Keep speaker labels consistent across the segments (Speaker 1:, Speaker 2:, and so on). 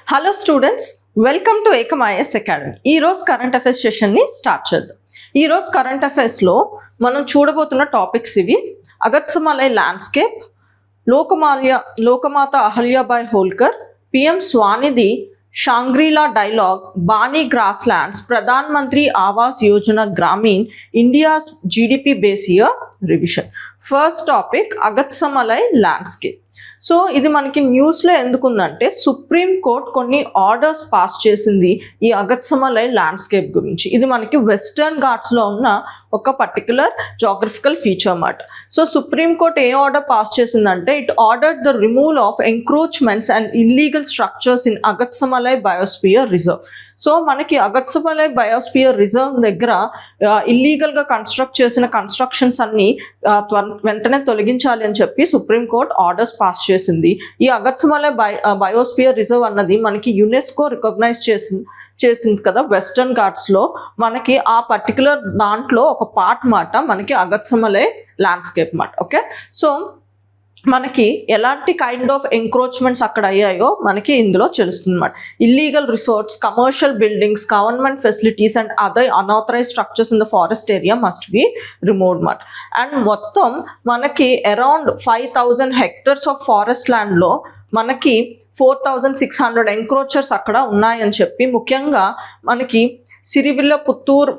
Speaker 1: Hello students, welcome to Ekam IAS academy. ఈరోజు current affairs సెషన్ని start చేద్దాం. ఈరోజు కరెంట్ అఫైర్స్లో మనం చూడబోతున్న టాపిక్స్ ఇవి: Agasthyamalai landscape, Lokmata Ahilyabai Holkar, PM Svanidhi, Shangri-La dialogue, Banni grasslands, Pradhan Mantri Awas Yojana Gramin, India's GDP base year revision. First topic Agasthyamalai landscape. So ఇది మనకి న్యూస్లో ఎందుకుందంటే సుప్రీం కోర్ట్ కొన్ని ఆర్డర్స్ పాస్ చేసింది ఈ అగత్సమలై ల్యాండ్స్కేప్ గురించి. ఇది మనకి వెస్టర్న్ ఘాట్స్లో ఉన్న ఒక పర్టికులర్ జాగ్రఫికల్ ఫీచర్ అన్నమాట. సో సుప్రీం కోర్ట్ ఏ ఆర్డర్ పాస్ చేసిందంటే it ordered the removal of encroachments and illegal structures in Agasthyamalai biosphere reserve. So మనకి అగత్సమలై బయోస్పియర్ రిజర్వ్ దగ్గర ఇల్లీగల్గా కన్స్ట్రక్ట్ చేసిన కన్స్ట్రక్షన్స్ అన్ని వెంటనే తొలగించాలి అని చెప్పి సుప్రీంకోర్టు ఆర్డర్స్ పాస్ చేసింది. ఈ అగత్సమలై బయోస్పియర్ రిజర్వ్ అన్నది మనకి యునెస్కో రికగ్నైజ్ చేసింది కదా వెస్టర్న్ ఘాట్స్లో. మనకి ఆ పర్టికులర్ దాంట్లో ఒక పార్ట్ మాట మనకి అగత్సమలై ల్యాండ్స్కేప్ మాట. ఓకే, సో మనకి ఎలాంటి కైండ్ ఆఫ్ ఎంక్రోచ్మెంట్స్ అక్కడ అయ్యాయో మనకి ఇందులో తెలుస్తుంది అన్నమాట. Illegal resorts, commercial buildings, government facilities and other unauthorised structures in the forest area must be removed అన్నమాట. అండ్ మొత్తం మనకి అరౌండ్ 5,000 హెక్టర్స్ ఆఫ్ ఫారెస్ట్ ల్యాండ్లో మనకి 4,600 ఎంక్రోచర్స్ అక్కడ ఉన్నాయని చెప్పి, ముఖ్యంగా మనకి సిరివిల్ల పుత్తూర్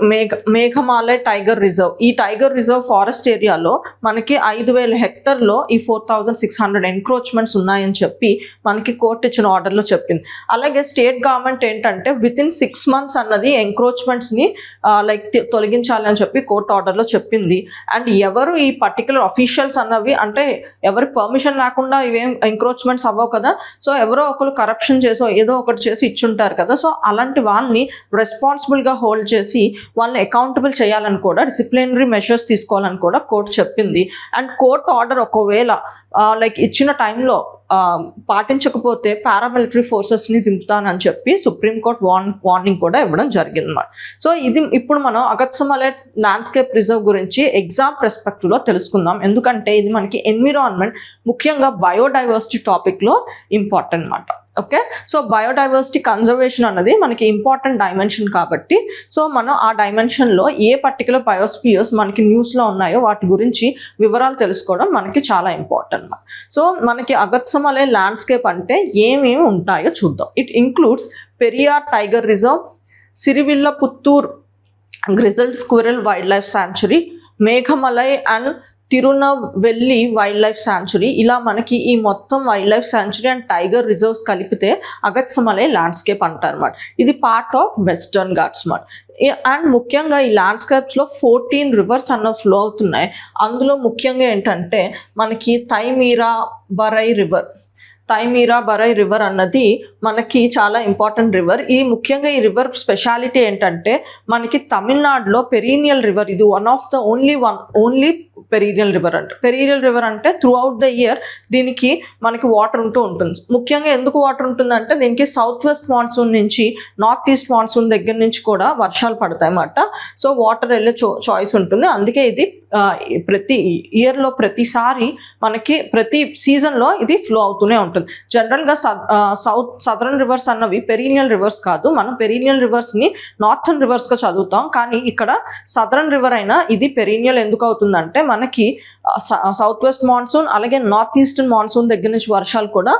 Speaker 1: మేఘమాలై టైగర్ రిజర్వ్, ఈ టైగర్ రిజర్వ్ ఫారెస్ట్ ఏరియాలో మనకి 5,000 హెక్టర్లో ఈ 4,600 ఎంక్రోచ్మెంట్స్ ఉన్నాయని చెప్పి మనకి కోర్టు ఇచ్చిన ఆర్డర్లో చెప్పింది. అలాగే స్టేట్ గవర్నమెంట్ ఏంటంటే వితిన్ 6 months అన్నది ఎంక్రోచ్మెంట్స్ని తొలగించాలి అని చెప్పి కోర్టు ఆర్డర్లో చెప్పింది. అండ్ ఎవరు ఈ పర్టికులర్ అఫీషియల్స్ అన్నవి అంటే ఎవరి పర్మిషన్ లేకుండా ఇవేం ఎంక్రోచ్మెంట్స్ అవ్వవు కదా. సో ఎవరో ఒకరు కరప్షన్ చేసో ఏదో ఒకటి చేసి ఇచ్చుంటారు కదా. సో అలాంటి వాళ్ళని రెస్పాన్సిబుల్ గా హోల్డ్ చేసి వాళ్ళని అకౌంటబుల్ చేయాలని కూడా, డిసిప్లినరీ మెషర్స్ తీసుకోవాలని కూడా కోర్టు చెప్పింది. అండ్ కోర్టు ఆర్డర్ ఒకవేళ ఇచ్చిన టైంలో పాటించకపోతే పారామిలిటరీ ఫోర్సెస్ని దింపుతానని చెప్పి సుప్రీంకోర్టు వార్నింగ్ కూడా ఇవ్వడం జరిగింది అన్నమాట. సో ఇది ఇప్పుడు మనం అగత్సమలై ల్యాండ్స్కేప్ రిజర్వ్ గురించి ఎగ్జామ్ పర్స్పెక్టివ్లో తెలుసుకుందాం. ఎందుకంటే ఇది మనకి ఎన్విరాన్మెంట్, ముఖ్యంగా బయోడైవర్సిటీ టాపిక్లో ఇంపార్టెంట్ అన్నమాట. ఓకే, సో బయోడైవర్సిటీ కన్జర్వేషన్ అన్నది మనకి ఇంపార్టెంట్ డైమెన్షన్ కాబట్టి, సో మనం ఆ డైమెన్షన్లో ఏ పర్టికులర్ బయోస్పియర్స్ మనకి న్యూస్లో ఉన్నాయో వాటి గురించి వివరాలు తెలుసుకోవడం మనకి చాలా ఇంపార్టెంట్. సో మనకి అగత్సమలై ల్యాండ్స్కేప్ అంటే ఏమేమి ఉంటాయో చూద్దాం. It includes Periyar tiger reserve, Srivilliputhur grizzled squirrel wildlife sanctuary, Meghamalai and Tirunelveli wildlife sanctuary. ఇలా మనకి ఈ మొత్తం wildlife sanctuary and tiger reserves కలిపితే అగత్సమలై ల్యాండ్స్కేప్ అంటారు అన్నమాట. ఇది పార్ట్ ఆఫ్ వెస్టర్న్ ఘాట్స్ అన్నమాట. అండ్ ముఖ్యంగా ఈ ల్యాండ్స్కేప్స్లో 14 రివర్స్ అన్న ఫ్లో అవుతున్నాయి. అందులో ముఖ్యంగా ఏంటంటే మనకి తైమీరాబరై రివర్ అన్నది మనకి చాలా ఇంపార్టెంట్ రివర్. ఈ ముఖ్యంగా ఈ రివర్ స్పెషాలిటీ ఏంటంటే మనకి తమిళనాడులో పెరీనియల్ రివర్, ఇది one of the only perennial river అంటే త్రూ అవుట్ ద ఇయర్ దీనికి మనకి వాటర్ ఉంటుంది. ముఖ్యంగా ఎందుకు వాటర్ ఉంటుందంటే దీనికి సౌత్ వెస్ట్ మాన్సూన్ నుంచి నార్త్ ఈస్ట్ మాన్సూన్ దగ్గర నుంచి కూడా వర్షాలు పడతాయి అన్నమాట. సో వాటర్ వెళ్ళే చాయిస్ ఉంటుంది. అందుకే ఇది ప్రతి ఇయర్లో ప్రతిసారి మనకి ప్రతి సీజన్లో ఇది ఫ్లో అవుతూనే ఉంటుంది. జనరల్గా సదరన్ రివర్స్ అన్నవి పెరీనియల్ రివర్స్ కాదు. మనం పెరీనియల్ రివర్స్ని నార్థన్ రివర్స్గా చదువుతాం, కానీ ఇక్కడ సదరన్ రివర్ అయినా ఇది పెరీనియల్ ఎందుకు అవుతుందంటే మనకి సౌత్ వెస్ట్ మాన్సూన్ అలాగే నార్త్ ఈస్టర్న్ మాన్సూన్ దగ్గర నుంచి వర్షాలు కూడా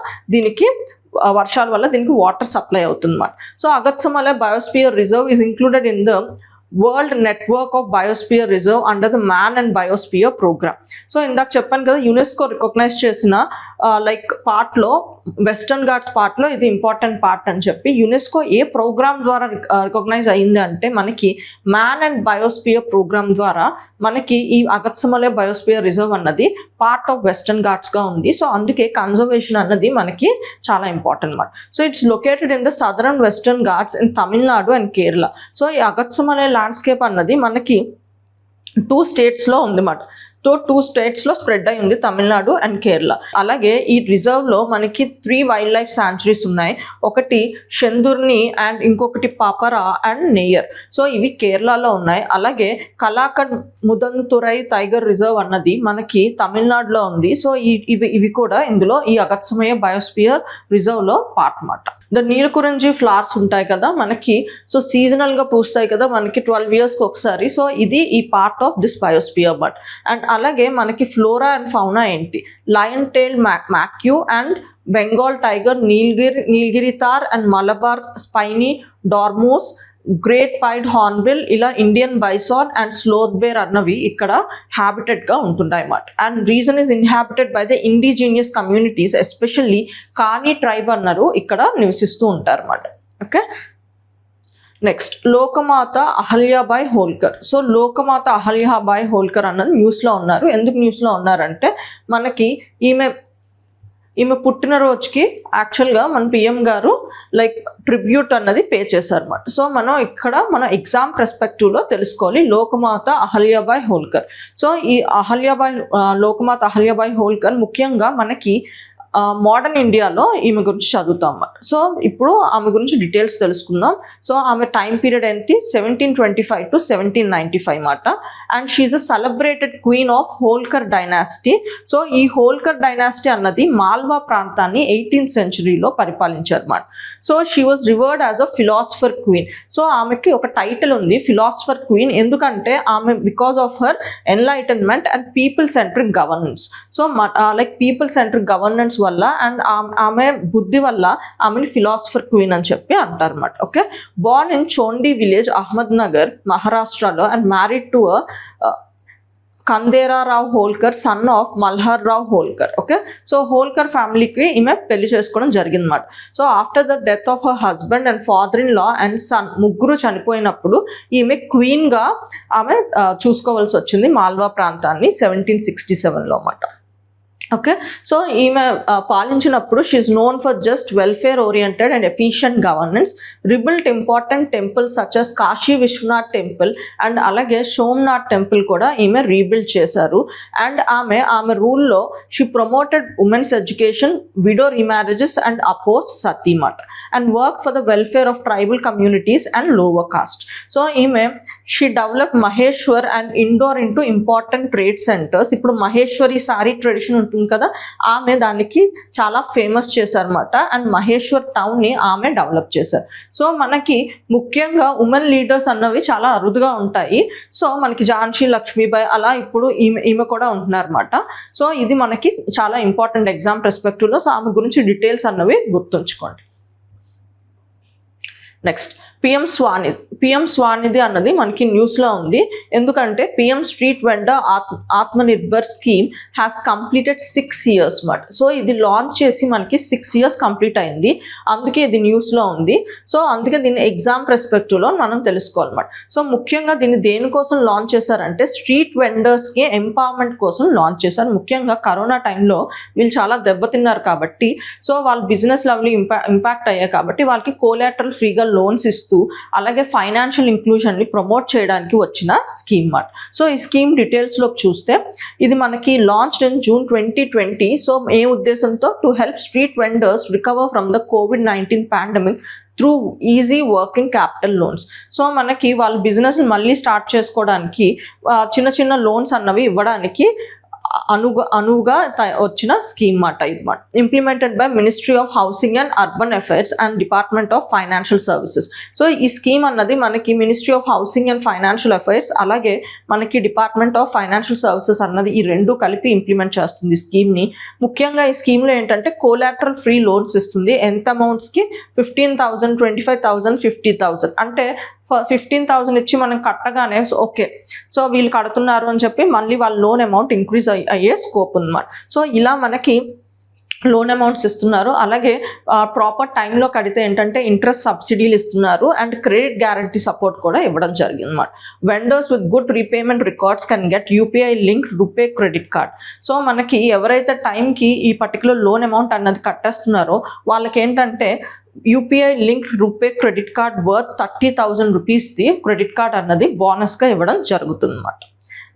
Speaker 1: వర్షాల వల్ల దీనికి వాటర్ సప్లై అవుతుంది అన్నమాట. So Agasthyamalai biosphere reserve is included in the world network of biosphere reserve under the man and biosphere programme. So ఇందాక చెప్పాను కదా, యునెస్కో రికగ్నైజ్ చేసిన పార్ట్లో వెస్టర్న్ ఘాట్స్ పార్ట్లో ఇది ఇంపార్టెంట్ పార్ట్ అని చెప్పి యునెస్కో ఏ ప్రోగ్రామ్ ద్వారా రికగ్నైజ్ అయింది అంటే మనకి మ్యాన్ అండ్ బయోస్పియర్ ప్రోగ్రామ్ ద్వారా మనకి ఈ అగత్సమలై బయోస్పియర్ రిజర్వ్ అన్నది పార్ట్ ఆఫ్ వెస్టర్న్ ఘాట్స్గా ఉంది. సో అందుకే కన్జర్వేషన్ అన్నది మనకి చాలా ఇంపార్టెంట్ అన్నమాట. So it's located in the southern western Ghats in Tamil Nadu and Kerala. So ఈ అగత్సమలై ల్యాండ్స్కేప్ అన్నది మనకి 2 స్టేట్స్లో ఉంది అన్నమాట. 2 స్టేట్స్లో స్ప్రెడ్ అయి ఉంది, తమిళనాడు అండ్ కేరళ. అలాగే ఈ రిజర్వ్లో మనకి 3 వైల్డ్ లైఫ్ శాంచురీస్ ఉన్నాయి. ఒకటి షెందుర్ని అండ్ ఇంకొకటి పాపరా అండ్ నెయ్యర్. సో ఇవి కేరళలో ఉన్నాయి. అలాగే కలాకడ్ ముదంతురై టైగర్ రిజర్వ్ అన్నది మనకి తమిళనాడులో ఉంది. సో ఇవి కూడా ఇందులో ఈ అగత్సమలై బయోస్పియర్ రిజర్వ్లో పార్ట్ అన్నమాట. ద నీలకురంజి ఫ్లవర్స్ ఉంటాయి కదా మనకి, సో సీజనల్గా పూస్తాయి కదా మనకి 12 yearsకి ఒకసారి. సో ఇది ఈ part of this biosphere but. And అలాగే మనకి ఫ్లోరా అండ్ ఫౌనా ఏంటి, lion tail macaque and Bengal tiger, Nilgiri tahr and Malabar spiny dormouse, great pied hornbill, ఇలా Indian bison and sloth bear అన్నవి ఇక్కడ హ్యాబిటెట్గా ఉంటున్నాయి అన్నమాట. And region is inhabited by the indigenous communities, especially Kani tribe అన్నారు ఇక్కడ నివసిస్తూ ఉంటారు అన్నమాట. Okay, next Lokmata Ahilyabai Holkar. So Lokmata Ahilyabai Holkar అన్నది న్యూస్లో ఉన్నారు. ఎందుకు న్యూస్లో ఉన్నారంటే మనకి ఈమె పుట్టినరోజుకి యాక్చువల్గా మన పిఎం గారు లైక్ ట్రిబ్యూట్ అన్నది పే చేశారన్నమాట. సో మనం ఇక్కడ మన ఎగ్జామ్ పర్స్పెక్టివ్లో తెలుసుకోవాలి లోకమాత అహల్యాబాయ్ హోల్కర్. సో ఈ లోకమాత అహల్యాబాయ్ హోల్కర్ ముఖ్యంగా మనకి మోడర్న్ ఇండియాలో ఈమె గురించి చదువుతాం అన్నమాట. సో ఇప్పుడు ఆమె గురించి డీటెయిల్స్ తెలుసుకుందాం. సో ఆమె టైం పీరియడ్ ఏంటి, 1725 to 1795 మాట. And she a celebrated queen of Holkar dynasty. So ఈ హోల్కర్ డైనాసిటీ అన్నది మాల్వా ప్రాంతాన్ని 18th centuryలో పరిపాలించారు అన్నమాట. So she was revered as a philosopher queen. So ఆమెకి ఒక టైటిల్ ఉంది ఫిలాసఫర్ క్వీన్, ఎందుకంటే ఆమె because of her enlightenment and people centric governance. So like people centric governance వల్ల అండ్ ఆమె బుద్ధి వల్ల ఆమెని ఫిలాసఫర్ క్వీన్ అని చెప్పి అంటారు అన్నమాట. Okay, born in Chondi village, Ahmednagar, మహారాష్ట్రలో, and married to Khande Rao Holkar, son of Malhar Rao Holkar. Okay, so Holkar ఫ్యామిలీకి ఈమె పెళ్లి చేసుకోవడం జరిగింది అన్నమాట. So after the death of her husband and father in law and son ముగ్గురు చనిపోయినప్పుడు ఈమె క్వీన్గా ఆమె చూసుకోవాల్సి వచ్చింది మాల్వా ప్రాంతాన్ని 1767లో అన్నమాట. ఓకే, సో ఈమె పాలించినప్పుడు she's known for just welfare oriented and efficient governance, rebuilt important temples such as Kashi Vishwanath temple and అలాగే సోమనాథ్ టెంపుల్ కూడా ఈమె రీబిల్డ్ చేశారు. అండ్ ఆమె రూల్లో she promoted women's education, widow remarriages and oppose సతీమట్ and work for the welfare of tribal communities and lower caste. So she developed Maheshwar and Indore into important trade centers. ఇప్పుడు Maheshwari sorry tradition ఉంటుంది కదా, ఆమె దానికి చాలా famous చేశారన్నమాట. And Maheshwar టౌన్ని ఆమె develop చేశారు. సో మనకి ముఖ్యంగా ఉమెన్ లీడర్స్ అన్నవి చాలా అరుదుగా ఉంటాయి. సో మనకి ఝాన్సీ లక్ష్మీబాయి అలా ఇప్పుడు ఈమె కూడా ఉంటున్నారన్నమాట. సో ఇది మనకి చాలా ఇంపార్టెంట్ ఎగ్జామ్ పర్స్పెక్టివ్లో. సో ఆమె గురించి డీటెయిల్స్ అన్నవి గుర్తుంచుకోండి. నెక్స్ట్ పిఎం స్వానిధి అన్నది మనకి న్యూస్లో ఉంది. ఎందుకంటే PM street vendor Atmanirbhar scheme has completed 6 years మాట. సో ఇది లాంచ్ చేసి మనకి 6 years కంప్లీట్ అయింది, అందుకే ఇది న్యూస్లో ఉంది. సో అందుకే దీన్ని ఎగ్జామ్ పర్స్పెక్టివ్లో మనం తెలుసుకోవాలన్నమాట. సో ముఖ్యంగా దీన్ని దేనికోసం లాంచ్ చేశారంటే స్ట్రీట్ వెండర్స్కి ఎంపవర్మెంట్ కోసం లాంచ్ చేశారు. ముఖ్యంగా కరోనా టైంలో వీళ్ళు చాలా దెబ్బతిన్నారు కాబట్టి, సో వాళ్ళ బిజినెస్ లెవెల్ ఇంపాక్ట్ అయ్యాయి కాబట్టి వాళ్ళకి కోలాటరల్ ఫ్రీగా లోన్స్ ఇస్తూ అలాగే ఫైనాన్షియల్ ఇంక్లూజన్ని ప్రమోట్ చేయడానికి వచ్చిన స్కీమ్ మాట. సో ఈ స్కీమ్ డీటెయిల్స్లోకి చూస్తే ఇది మనకి లాంచ్డ్ ఇన్ June 2020. సో ఏ ఉద్దేశంతో to help street vendors recover from the COVID-19 pandemic through easy working capital loans. So మనకి వాళ్ళ బిజినెస్ని మళ్ళీ స్టార్ట్ చేసుకోవడానికి చిన్న చిన్న లోన్స్ అన్నవి ఇవ్వడానికి అనువుగా వచ్చిన స్కీమ్ మాట ఇది మాట. Implemented by ministry of housing and urban affairs and department of financial services. So ఈ స్కీమ్ అన్నది మనకి ministry of housing and financial affairs అలాగే మనకి డిపార్ట్మెంట్ ఆఫ్ ఫైనాన్షియల్ సర్వీసెస్ అన్నది ఈ రెండు కలిపి ఇంప్లిమెంట్ చేస్తుంది స్కీమ్ని. ముఖ్యంగా ఈ స్కీమ్లో ఏంటంటే కోలాటరల్ ఫ్రీ లోన్స్ ఇస్తుంది. ఎంత అమౌంట్స్కి 15,000, 25,000, 50,000. అంటే 15,000 ఇచ్చి మనం కట్టగానే ఓకే సో వీళ్ళు కడుతున్నారు అని చెప్పి మళ్ళీ వాళ్ళ లోన్ అమౌంట్ ఇంక్రీజ్ అయ్యే స్కోప్ ఉందన్నమాట. సో ఇలా మనకి లోన్ అమౌంట్స్ ఇస్తున్నారు. అలాగే ప్రాపర్ టైంలో కడితే ఏంటంటే ఇంట్రెస్ట్ సబ్సిడీలు ఇస్తున్నారు అండ్ క్రెడిట్ గ్యారంటీ సపోర్ట్ కూడా ఇవ్వడం జరిగింది అన్నమాట. Vendors with good repayment records can get UPI link RuPay credit card. So మనకి ఎవరైతే టైంకి ఈ పర్టికులర్ లోన్ అమౌంట్ అన్నది కట్టేస్తున్నారో వాళ్ళకి ఏంటంటే UPI link RuPay credit card worth 30,000 రూపీస్ది క్రెడిట్ కార్డ్ అన్నది బోనస్గా ఇవ్వడం జరుగుతుంది అన్నమాట.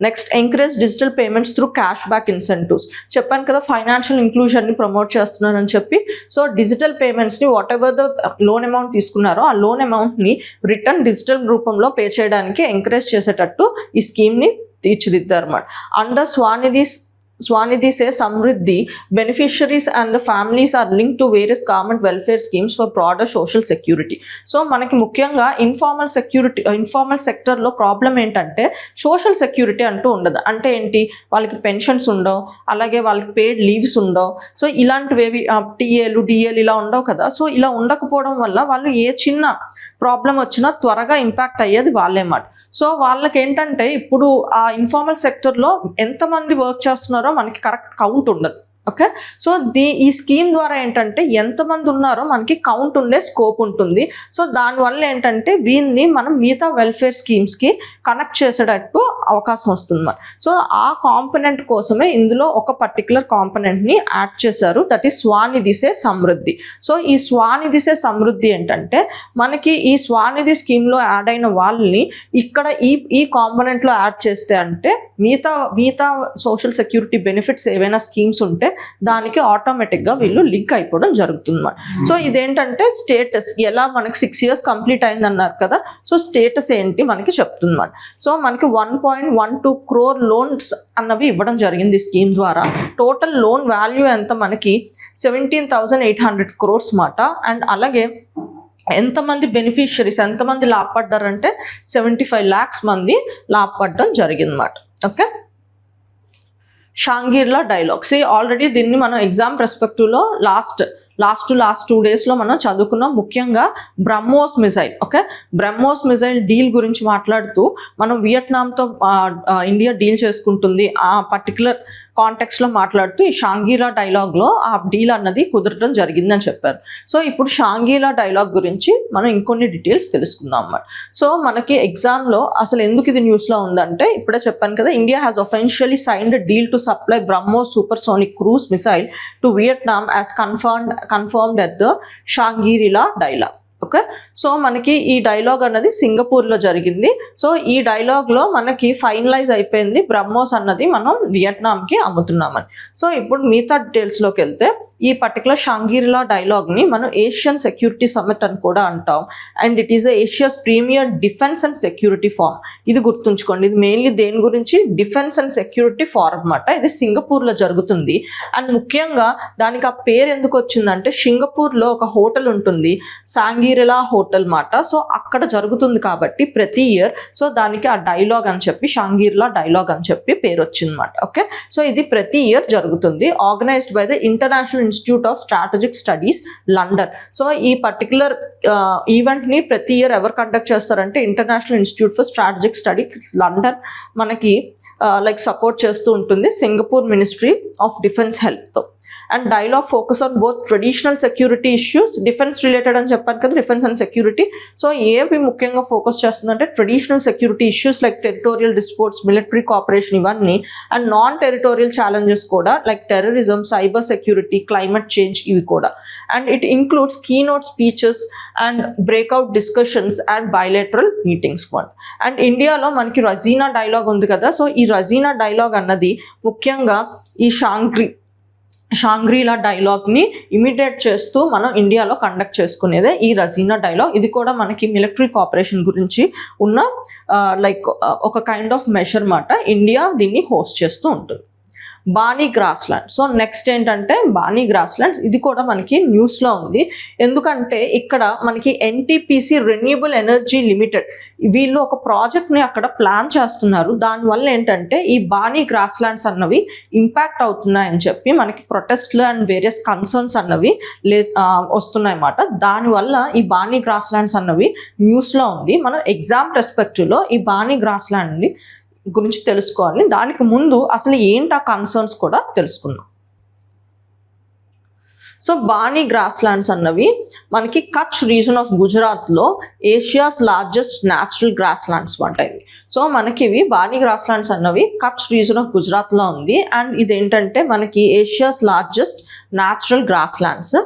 Speaker 1: Next encourage digital payments through cash back incentives. చెప్పాను కదా ఫైనాన్షియల్ ఇంక్లూజన్ని ప్రమోట్ చేస్తున్నారని చెప్పి. సో డిజిటల్ పేమెంట్స్ని whatever the loan amount తీసుకున్నారో ఆ లోన్ అమౌంట్ని రిటర్న్ డిజిటల్ రూపంలో పే చేయడానికి ఎంకరేజ్ చేసేటట్టు ఈ స్కీమ్ని తీర్చిదిద్దారు అన్నమాట. Under Svanidhi Swanidhi says Samriddhi beneficiaries and the families are linked to various government welfare schemes for broader social security. So మనకి ముఖ్యంగా ఇన్ఫార్మల్ సెక్టర్లో ప్రాబ్లం ఏంటంటే సోషల్ సెక్యూరిటీ అంటూ ఉండదు. అంటే ఏంటి, వాళ్ళకి పెన్షన్స్ ఉండవు, అలాగే వాళ్ళకి పేడ్ లీవ్స్ ఉండవు. సో ఇలాంటివి టీఏలు డిఏలు ఇలా ఉండవు కదా. సో ఇలా ఉండకపోవడం వల్ల వాళ్ళు ఏ చిన్న ప్రాబ్లం వచ్చినా త్వరగా ఇంపాక్ట్ అయ్యేది వాళ్ళేమాట. సో వాళ్ళకి ఏంటంటే ఇప్పుడు ఆ ఇన్ఫార్మల్ సెక్టర్లో ఎంతమంది వర్క్ చేస్తున్నారో మనకి కరెక్ట్ కౌంట్ ఉండదు. ఓకే, సో ఈ స్కీమ్ ద్వారా ఏంటంటే ఎంతమంది ఉన్నారో మనకి కౌంట్ ఉండే స్కోప్ ఉంటుంది. సో దానివల్ల ఏంటంటే వీళ్ళని మనం మిగతా వెల్ఫేర్ స్కీమ్స్కి కనెక్ట్ చేసేటట్టు అవకాశం వస్తుంది మరి. సో ఆ కాంపనెంట్ కోసమే ఇందులో ఒక పర్టికులర్ కాంపనెంట్ని యాడ్ చేశారు, that is SVANidhi say Samriddhi. So ఈ స్వానిధి సే సమృద్ధి ఏంటంటే మనకి ఈ స్వానిధి స్కీమ్లో యాడ్ అయిన వాళ్ళని ఇక్కడ ఈ కాంపనెంట్లో యాడ్ చేస్తే అంటే మిగతా సోషల్ సెక్యూరిటీ బెనిఫిట్స్ ఏవైనా స్కీమ్స్ ఉంటే దానికి ఆటోమేటిక్గా వీళ్ళు లింక్ అయిపోవడం జరుగుతుంది. సో ఇదేంటంటే స్టేటస్ ఎలా మనకి 6 years కంప్లీట్ అయింది అన్నారు కదా. సో స్టేటస్ ఏంటి మనకి చెప్తుంది. సో మనకి 1.12 crore లోన్స్ అన్నవి ఇవ్వడం జరిగింది ఈ స్కీమ్ ద్వారా. టోటల్ లోన్ వాల్యూ ఎంత మనకి 17,800 crores మాట. అండ్ అలాగే ఎంతమంది బెనిఫిషరీస్ ఎంతమంది లాభపడ్డారంటే 75 lakhs మంది లాభపడడం జరిగిందన్నమాట. Okay, షాంగ్రీలా dialogue. ఆల్రెడీ దీన్ని మనం ఎగ్జామ్ పర్స్పెక్టివ్లో లాస్ట్ 2 daysలో మనం చదువుకున్నాం. ముఖ్యంగా BrahMos missile. Okay, BrahMos missile deal గురించి మాట్లాడుతూ మనం వియట్నాంతో ఇండియా డీల్ చేసుకుంటుంది ఆ పర్టికులర్ కాంటెక్స్లో మాట్లాడుతూ ఈ షాంగ్రీలా డైలాగ్లో ఆ డీల్ అన్నది కుదరడం జరిగిందని చెప్పారు. సో ఇప్పుడు షాంగ్రీలా డైలాగ్ గురించి మనం ఇంకొన్ని డీటెయిల్స్ తెలుసుకుందాం అన్నమాట. సో మనకి ఎగ్జామ్లో అసలు ఎందుకు ఇది న్యూస్లో ఉందంటే ఇప్పుడే చెప్పాను కదా, India has officially signed deal to supply BrahMos supersonic cruise missile to Vietnam as confirmed at the Shangri-La dialogue. Okay, so మనకి ఈ డైలాగ్ అన్నది సింగపూర్లో జరిగింది. సో ఈ డైలాగ్లో మనకి ఫైనలైజ్ అయిపోయింది బ్రహ్మోస్ అన్నది మనం వియట్నాంకి అమ్ముతున్నామని. సో ఇప్పుడు మిగతా డీటెయిల్స్లోకి వెళ్తే ఈ పర్టికులర్ షాంగ్రీలా డైలాగ్ని మనం ఏషియన్ సెక్యూరిటీ సమ్మిట్ అని కూడా అంటాం. And it is Asia's premier defence and security forum. ఇది గుర్తుంచుకోండి, ఇది మెయిన్లీ దేని గురించి, డిఫెన్స్ అండ్ సెక్యూరిటీ ఫారం అన్నమాట. ఇది సింగపూర్లో జరుగుతుంది. అండ్ ముఖ్యంగా దానికి ఆ పేరు ఎందుకు వచ్చిందంటే సింగపూర్లో ఒక హోటల్ ఉంటుంది, షాంగ్రీలా హోటల్ మాట. సో అక్కడ జరుగుతుంది కాబట్టి ప్రతి ఇయర్ సో దానికి ఆ డైలాగ్ అని చెప్పి షాంగ్రీలా డైలాగ్ అని చెప్పి పేరు వచ్చిందన్నమాట. ఓకే, సో ఇది ప్రతి ఇయర్ జరుగుతుంది, organised by the international institute of strategic studies London. So ఈ పర్టికులర్ ఈవెంట్ని ప్రతి ఇయర్ ఎవరు కండక్ట్ చేస్తారంటే international institute for strategic studies London మనకి సపోర్ట్ చేస్తూ ఉంటుంది సింగపూర్ మినిస్ట్రీ ఆఫ్ డిఫెన్స్ హెల్త్తో. And dialogue focus on both traditional security issues, defence related అని చెప్పాను కదా, డిఫెన్స్ అండ్ సెక్యూరిటీ. సో ఏవి ముఖ్యంగా ఫోకస్ చేస్తుందంటే traditional security issues like territorial disputes, military cooperation ఇవన్నీ. అండ్ నాన్ టెరిటోరియల్ ఛాలెంజెస్ కూడా like terrorism, cyber security, climate change ఇవి కూడా. And it includes keynote speeches and breakout discussions and bilateral meetings. And ఇండియాలో మనకి Razina dialogue ఉంది కదా. So ఈ Razina dialogue అన్నది ముఖ్యంగా ఈ షాంగ్రీలా డైలాగ్ని ఇమిటేట్ చేస్తూ మనం ఇండియాలో కండక్ట్ చేసుకునేదే ఈ రజీనా డైలాగ్. ఇది కూడా మనకి మిలిటరీ కోఆపరేషన్ గురించి ఉన్న ఒక కైండ్ ఆఫ్ మెషర్ మాట. ఇండియా దీన్ని హోస్ట్ చేస్తూ ఉంటుంది. బానీ గ్రాస్లాండ్. సో నెక్స్ట్ ఏంటంటే బానీ గ్రాస్లాండ్స్. ఇది కూడా మనకి న్యూస్లో ఉంది. ఎందుకంటే ఇక్కడ మనకి ఎన్టీపీసీ రెన్యూబుల్ ఎనర్జీ లిమిటెడ్ వీళ్ళు ఒక ప్రాజెక్ట్ని అక్కడ ప్లాన్ చేస్తున్నారు. దానివల్ల ఏంటంటే ఈ బానీ గ్రాస్లాండ్స్ అన్నవి ఇంపాక్ట్ అవుతున్నాయని చెప్పి మనకి ప్రొటెస్ట్లు అండ్ వేరియస్ కన్సర్న్స్ అన్నవి వస్తున్నాయన్నమాట. దానివల్ల ఈ బానీ గ్రాస్లాండ్స్ అన్నవి న్యూస్లో ఉంది. మనం ఎగ్జామ్ పర్స్పెక్టివ్లో ఈ బానీ గ్రాస్లాండ్ని గురించి తెలుసుకోవాలి. దానికి ముందు అసలు ఏంటి ఆ కన్సర్న్స్ కూడా తెలుసుకుందాం. సో బానీ గ్రాస్లాండ్స్ అన్నవి మనకి కచ్ రీజన్ ఆఫ్ గుజరాత్లో ఏషియాస్ లార్జెస్ట్ న్యాచురల్ గ్రాస్లాండ్స్ ఉంటాయి. సో మనకి ఇవి బానీ గ్రాస్లాండ్స్ అన్నవి కచ్ రీజన్ ఆఫ్ గుజరాత్లో ఉంది. అండ్ ఇదేంటంటే మనకి Asia's largest natural grasslands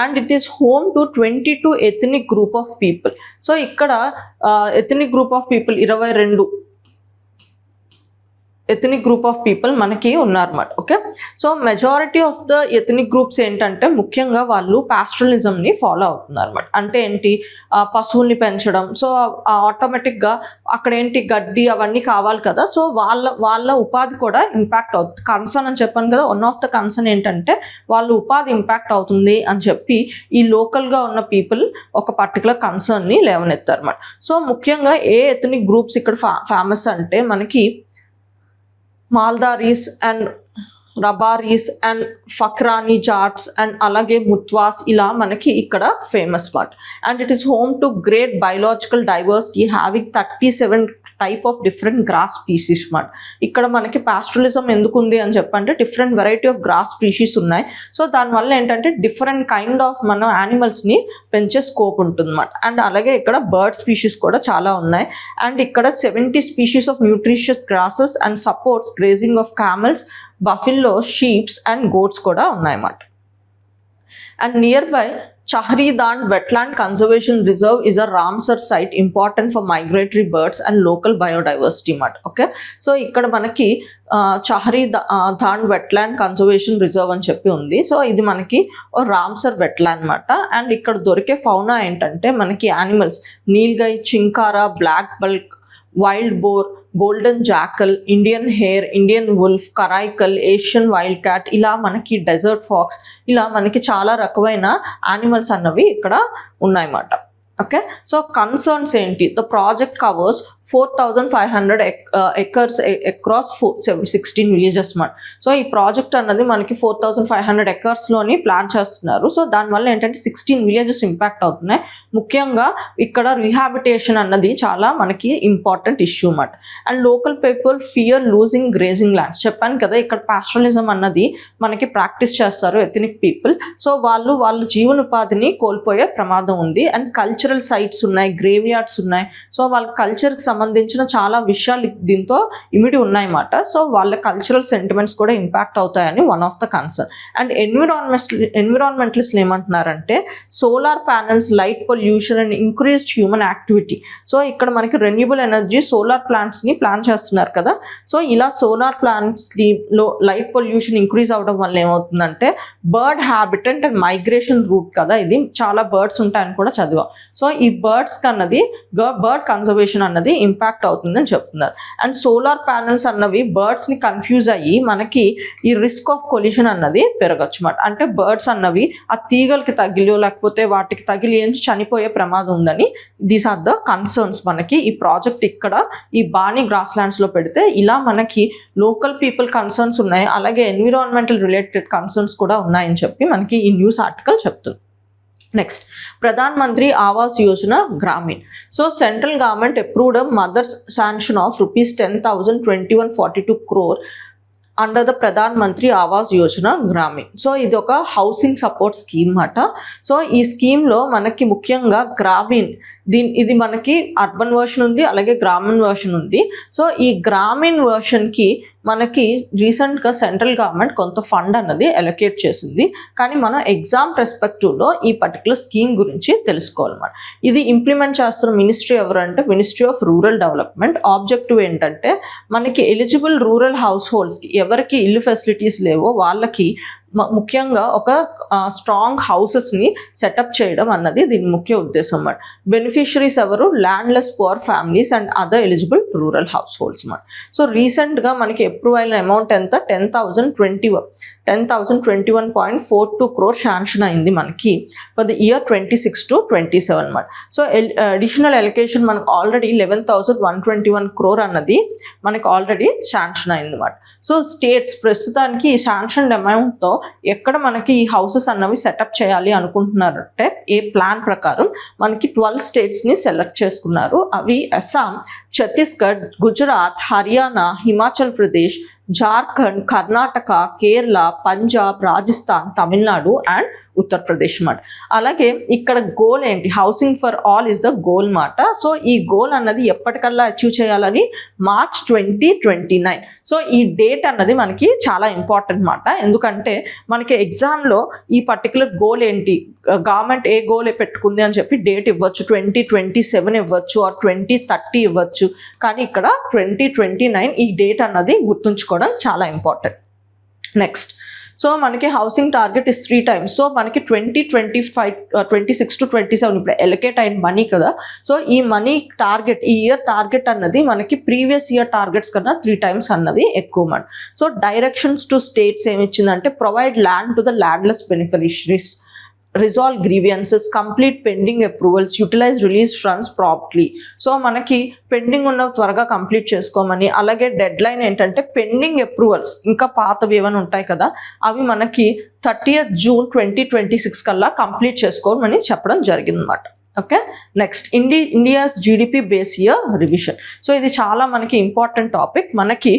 Speaker 1: and it is home to 22 ethnic group of people. So ఇక్కడ ethnic group of people 22 ethnic group of people మనకి ఉన్నారన్నమాట. Okay, so majority of the ethnic groups ఏంటంటే ముఖ్యంగా వాళ్ళు పాస్టరలిజంని ఫాలో అవుతున్నారు అనమాట. అంటే ఏంటి, పశువుల్ని పెంచడం. సో ఆటోమేటిక్గా అక్కడ ఏంటి గడ్డి అవన్నీ కావాలి కదా, సో వాళ్ళ ఉపాధి కూడా ఇంపాక్ట్ అవుతుంది. కన్సర్న్ అని చెప్పాను కదా, వన్ ఆఫ్ ద కన్సర్న్ ఏంటంటే వాళ్ళ ఉపాధి ఇంపాక్ట్ అవుతుంది అని చెప్పి ఈ లోకల్గా ఉన్న పీపుల్ ఒక పర్టికులర్ కన్సర్న్ని లేవనెత్తారు అనమాట. సో ముఖ్యంగా ఏ ఎథనిక్ గ్రూప్స్ ఇక్కడ ఫేమస్ అంటే మనకి Maldharis and Rabaris and Fakrani Jats and అలాగే ముత్వాస్ ఇలా మనకి ఇక్కడ famous part. And it is home to great biological diversity having 37 type of different grass species మాట. ఇక్కడ మనకి పాస్టరలిజం ఎందుకు ఉంది అని చెప్పంటే different variety of grass species ఉన్నాయి. సో దానివల్ల ఏంటంటే డిఫరెంట్ కైండ్ ఆఫ్ మన యానిమల్స్ని పెంచే స్కోప్ ఉంటుంది అన్నమాట. అండ్ అలాగే ఇక్కడ బర్డ్ స్పీషీస్ కూడా చాలా ఉన్నాయి. అండ్ ఇక్కడ 70 species of nutritious grasses and supports grazing of camels, buffalo, sheeps and goats కూడా ఉన్నాయన్నమాట. And near by Chahri-Dand Wetland Conservation Reserve is a Ramsar site important for migratory birds and local biodiversity mat. Okay, so ikkada manaki Chahri-Dand Wetland Conservation Reserve అని చెప్పి ఉంది. So ఇది మనకి Ramsar wetland అనమాట. And ఇక్కడ దొరికే fauna ఏంటంటే మనకి animals nilgai, chinkara, blackbuck, wild boar, golden jackal, Indian hare, Indian wolf, caracal, Asian wild cat, ఇలా మనకి డెజర్ట్ ఫాక్స్, ఇలా మనకి చాలా రకమైన యానిమల్స్ అన్నవి ఇక్కడ ఉన్నాయన్నమాట. ఓకే, సో కన్సర్న్స్ ఏంటి, the project covers 4,500 acres across 16 villages మాట. సో ఈ ప్రాజెక్ట్ అన్నది మనకి 4,500 acresలోని ప్లాన్ చేస్తున్నారు. సో దానివల్ల ఏంటంటే 16 villages ఇంపాక్ట్ అవుతున్నాయి. ముఖ్యంగా ఇక్కడ రీహాబిటేషన్ అన్నది చాలా మనకి ఇంపార్టెంట్ ఇష్యూ అన్నమాట. And local people fear losing grazing lands. చెప్పాను కదా ఇక్కడ పాస్టరలిజం అన్నది మనకి ప్రాక్టీస్ చేస్తారు ఎథనిక్ పీపుల్. సో వాళ్ళ జీవనోపాధిని కోల్పోయే ప్రమాదం ఉంది. అండ్ కల్చరల్ సైట్స్ ఉన్నాయి, గ్రేవ్ యార్డ్స్ ఉన్నాయి. సో వాళ్ళ కల్చర్కి సంబంధించిన చాలా విషయాలు దీంతో ఇమిడి ఉన్నాయన్నమాట. సో వాళ్ళ కల్చరల్ సెంటిమెంట్స్ కూడా ఇంపాక్ట్ అవుతాయని one of the concern. And ఎన్విరాన్మెంటలిస్ట్లు ఏమంటున్నారంటే solar panels, light pollution and increased human activity. So ఇక్కడ మనకి రెన్యూబుల్ ఎనర్జీ సోలార్ ప్లాంట్స్ని ప్లాన్ చేస్తున్నారు కదా. సో ఇలా సోలార్ ప్లాంట్స్లో లైట్ పొల్యూషన్ ఇంక్రీజ్ అవడం వల్ల ఏమవుతుందంటే bird habitat and migration route కదా, ఇది చాలా బర్డ్స్ ఉంటాయని కూడా చదివాం. సో ఈ బర్డ్స్ అన్నది బర్డ్ కన్జర్వేషన్ అన్నది ఇంపాక్ట్ అవుతుందని చెప్తున్నారు. అండ్ సోలార్ ప్యానల్స్ అన్నవి బర్డ్స్ని కన్ఫ్యూజ్ అయ్యి మనకి ఈ రిస్క్ ఆఫ్ కొలిషన్ అన్నది పెరగచ్చు అన్నమాట. అంటే బర్డ్స్ అన్నవి ఆ తీగలకి తగిలి లేకపోతే వాటికి తగిలి ఏం చనిపోయే ప్రమాదం ఉందని దీస్ ఆర్ ద కన్సర్న్స్. మనకి ఈ ప్రాజెక్ట్ ఇక్కడ ఈ బాణి గ్రాస్ ల్యాండ్స్లో పెడితే ఇలా మనకి లోకల్ పీపుల్ కన్సర్న్స్ ఉన్నాయి, అలాగే ఎన్విరాన్మెంటల్ రిలేటెడ్ కన్సర్న్స్ కూడా ఉన్నాయని చెప్పి మనకి ఈ న్యూస్ ఆర్టికల్ చెప్తుంది. Next, Pradhan Mantri Awas Yojana Gramin. So central government approved మదర్స్ sanction of ₹10,021.42 crore under the Pradhan Mantri Awas Yojana Gramin. So ఇది ఒక హౌసింగ్ సపోర్ట్ స్కీమ్ అన్నమాట. సో ఈ స్కీమ్లో మనకి ముఖ్యంగా గ్రామీణ్ ఇది మనకి అర్బన్ వర్షన్ ఉంది, అలాగే గ్రామీణ్ వర్షన్ ఉంది. సో ఈ గ్రామీణ్ వర్షన్కి మనకి రీసెంట్గా సెంట్రల్ గవర్నమెంట్ కొంత ఫండ్ అన్నది అలొకేట్ చేసింది. కానీ మనం ఎగ్జామ్ పర్స్పెక్టివ్లో ఈ పర్టికులర్ స్కీమ్ గురించి తెలుసుకోవాలన్నమాట. ఇది ఇంప్లిమెంట్ చేస్తున్న మినిస్ట్రీ ఎవరంటే ministry of rural development. Objective ఏంటంటే మనకి ఎలిజిబుల్ రూరల్ హౌస్ హోల్డ్స్కి ఎవరికి ఇల్లు ఫెసిలిటీస్ లేవో వాళ్ళకి ముఖ్యంగా ఒక స్ట్రాంగ్ హౌసెస్ని సెటప్ చేయడం అన్నది దీని ముఖ్య ఉద్దేశం అన్నమాట. బెనిఫిషరీస్ ఎవరు, landless poor families and other eligible rural house holds అన్నమాట. సో రీసెంట్గా మనకి అప్రూవ్ అయిన అమౌంట్ ఎంత, 10,021.42 crore శాంక్షన్ అయింది మనకి ఫర్ ద ఇయర్ 26 to 27 అన్నమాట. సో అడిషనల్ ఎలొకేషన్ మనకు ఆల్రెడీ 11,121 crore అన్నది మనకి ఆల్రెడీ శాంక్షన్ అయింది అన్నమాట. సో స్టేట్స్ ప్రస్తుతానికి ఈ శాంక్షన్ అమౌంట్తో ఎక్కడ మనకి ఈ హౌసెస్ అన్నవి సెటప్ చేయాలి అనుకుంటున్నారంటే ఏ ప్లాన్ ప్రకారం మనకి 12 స్టేట్స్ని సెలెక్ట్ చేసుకున్నారు. అవి అస్సాం, ఛత్తీస్గఢ్, గుజరాత్, హర్యానా, హిమాచల్ ప్రదేశ్, జార్ఖండ్, కర్ణాటక, కేరళ, పంజాబ్, రాజస్థాన్, తమిళనాడు అండ్ ఉత్తరప్రదేశ్ మాట. అలాగే ఇక్కడ గోల్ ఏంటి, housing for all is the goal మాట. సో ఈ గోల్ అన్నది ఎప్పటికల్లా అచీవ్ చేయాలని మార్చ్ 2029. సో ఈ డేట్ అన్నది మనకి చాలా ఇంపార్టెంట్ మాట. ఎందుకంటే మనకి ఎగ్జామ్లో ఈ పర్టికులర్ గోల్ ఏంటి, గవర్నమెంట్ ఏ గోల్ పెట్టుకుంది అని చెప్పి డేట్ ఇవ్వచ్చు, 2027 ఇవ్వచ్చు ఆర్ 2030 ఇవ్వచ్చు. కానీ ఇక్కడ 2029 ఈ డేట్ అన్నది గుర్తుంచుకోవడం చాలా ఇంపార్టెంట్. నెక్స్ట్, సో మనకి housing target is 3 times. So మనకి 2025 26 to 27 ఇప్పుడు ఎలకేట్ అయిన మనీ కదా. సో ఈ మనీ టార్గెట్, ఈ ఇయర్ టార్గెట్ అన్నది మనకి ప్రీవియస్ ఇయర్ టార్గెట్స్ కన్నా 3 times అన్నది ఎక్కువ మాట. సో డైరెక్షన్స్ టు స్టేట్స్ ఏమి ఇచ్చిందంటే, provide land to the landless beneficiaries, resolve grievances, complete pending approvals, utilise release funds promptly. So మనకి పెండింగ్ ఉన్న త్వరగా కంప్లీట్ చేసుకోమని, అలాగే డెడ్ లైన్ ఏంటంటే పెండింగ్ అప్రూవల్స్ ఇంకా పాతవి ఏమైనా ఉంటాయి కదా అవి మనకి 30th June 2026 కల్లా కంప్లీట్ చేసుకోమని చెప్పడం జరిగిందన్నమాట. Okay, next India's GDP base year revision. So ఇది చాలా మనకి ఇంపార్టెంట్ టాపిక్. మనకి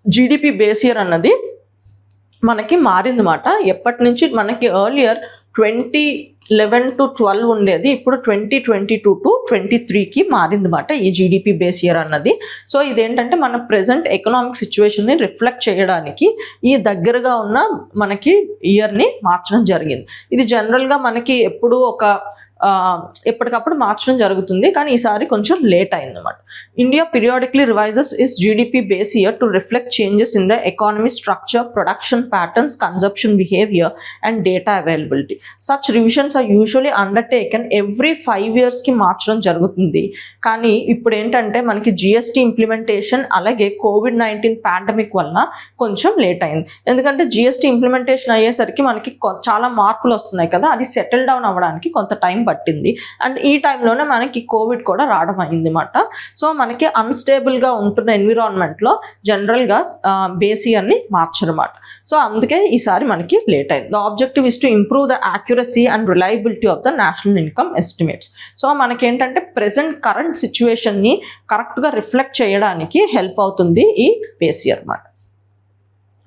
Speaker 1: జీడిపి బేస్ ఇయర్ అన్నది మనకి మారిందన్నమాట. ఎప్పటి నుంచి మనకి ఎర్లియర్ 2011 to 12 ఉండేది, ఇప్పుడు 2022 to 23కి మారిందన్నమాట ఈ జీడిపి బేస్ ఇయర్ అన్నది. సో ఇదేంటంటే మన ప్రెసెంట్ ఎకనామిక్ సిచ్యువేషన్ని రిఫ్లెక్ట్ చేయడానికి ఈ దగ్గరగా ఉన్న మనకి ఇయర్ని మార్చడం జరిగింది. ఇది జనరల్గా మనకి ఎప్పుడు ఎప్పటికప్పుడు మార్చడం జరుగుతుంది, కానీ ఈసారి కొంచెం లేట్ అయిందన్నమాట. India periodically revises its GDP base year to reflect changes in the economy structure, production patterns, consumption behaviour and data availability. Such revisions are usually undertaken every 5 yearsకి మార్చడం జరుగుతుంది. కానీ ఇప్పుడు ఏంటంటే మనకి జిఎస్టీ ఇంప్లిమెంటేషన్ అలాగే COVID-19 పాండమిక్ వలన కొంచెం లేట్ అయింది. ఎందుకంటే జిఎస్టీ ఇంప్లిమెంటేషన్ అయ్యేసరికి మనకి చాలా మార్పులు వస్తున్నాయి కదా, అది సెటిల్ డౌన్ అవ్వడానికి కొంత టైం పట్టింది. అండ్ ఈ టైంలోనే మనకి కోవిడ్ కూడా రావడం అయింది అన్నమాట. సో మనకి అన్స్టేబుల్గా ఉంటున్న ఎన్విరాన్మెంట్లో జనరల్గా బేస్ ఇయర్ని మార్చరన్నమాట. సో అందుకే ఈసారి మనకి లేట్ అయింది. The objective is to improve the accuracy and reliability of the national income estimates. So మనకేంటంటే ప్రెసెంట్ కరెంట్ సిచ్యువేషన్ని కరెక్ట్గా రిఫ్లెక్ట్ చేయడానికి హెల్ప్ అవుతుంది ఈ బేస్ ఇయర్ అన్నమాట.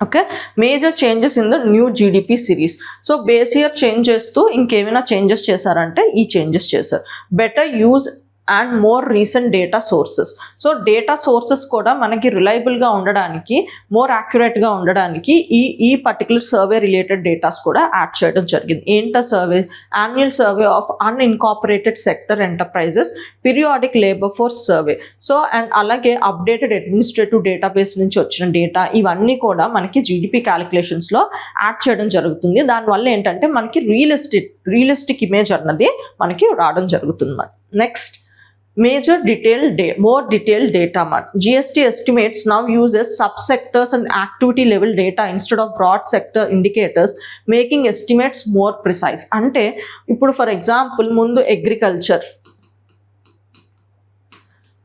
Speaker 1: Okay, major changes in the new GDP series. So base year change చేస్తూ ఇంకేమైనా changes చేశారంటే ఈ చేంజెస్ చేశారు. Better use and more recent data sources. So data sources కూడా మనకి రిలయబుల్గా ఉండడానికి, మోర్ యాక్యురేట్గా ఉండడానికి ఈ పర్టికులర్ సర్వే రిలేటెడ్ డేటాస్ కూడా యాడ్ చేయడం జరిగింది. ఏంటో survey, annual survey of unincorporated sector enterprises, periodic labour force survey. So and అలాగే అప్డేటెడ్ అడ్మినిస్ట్రేటివ్ డేటాబేస్ నుంచి వచ్చిన డేటా, ఇవన్నీ కూడా మనకి జీడిపి క్యాలిక్యులేషన్స్లో యాడ్ చేయడం జరుగుతుంది. దానివల్ల ఏంటంటే మనకి రియలిస్టిక్ ఇమేజ్ అన్నది మనకి రావడం జరుగుతుంది. Next, more detailed data. GST estimates now uses subsectors and activity level data instead of broad sector indicators, making estimates more precise. అంటే ఇప్పుడు ఫర్ ఎగ్జాంపుల్ ముందు అగ్రికల్చర్